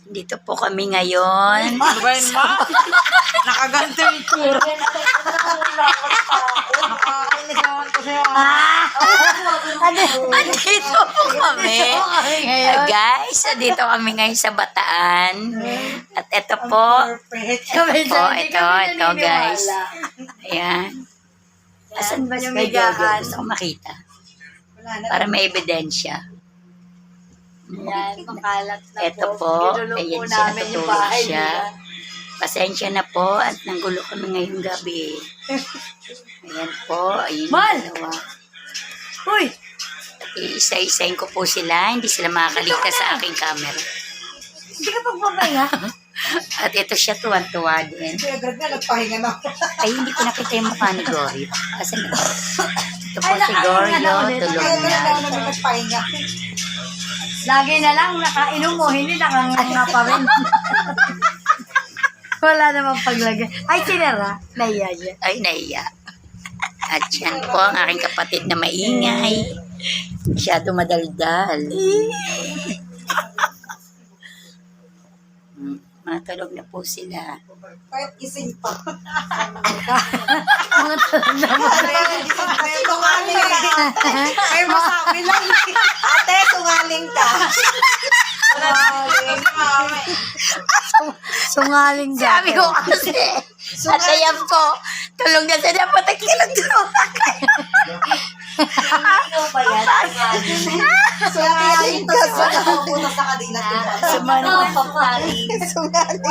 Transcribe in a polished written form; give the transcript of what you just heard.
Dito po kami ngayon. Ano ba yun, ma? Nakaganto yung tsura. Nakakainis naman ko siya. Dito po kami. Guys, dito kami ngayon sa Bataan. At ito po. Ito guys. Ayan. Asan ba yung migahan? Gusto ko makita. Para may ebidensya. Yan, makalat na Ito po. po. Ayan siya, natutulog siya. Pasensya na po at nanggulo kami ngayong gabi. Ayan po. Ayan yung dalawa. Uy! Iisa-isain ko po sila. Hindi sila makakaligtas sa aking camera. Hindi ka pagpapahinga? At ito siya tuwan-tuwa din. Agad na, nagpahinga na. Ay, hindi ko nakita yung mukha ni Gory. Kasi ito po si Gorio. Tulog na. Nagpahinga. Lagi na lang nakainom mo, hindi nakanganga pa rin. Wala namang paglagay. Ay, sinara. Naiya siya. Ay, naiya. At yan po ang aking kapatid na maingay. Masyado madaldal. Matulog na po sila. Kahit ising pa. Mga tulog naman. Ay, tungaling ka. Ay, masabi lang. Ate, tungaling ka. Sungaling Sabi ko kasi, at ayan po, tulog na sila, patakilog-tulog. Ano ba yan? Tungaling ka. Sa nakapunta sa kanila. Sumano. Papaling. Tungaling.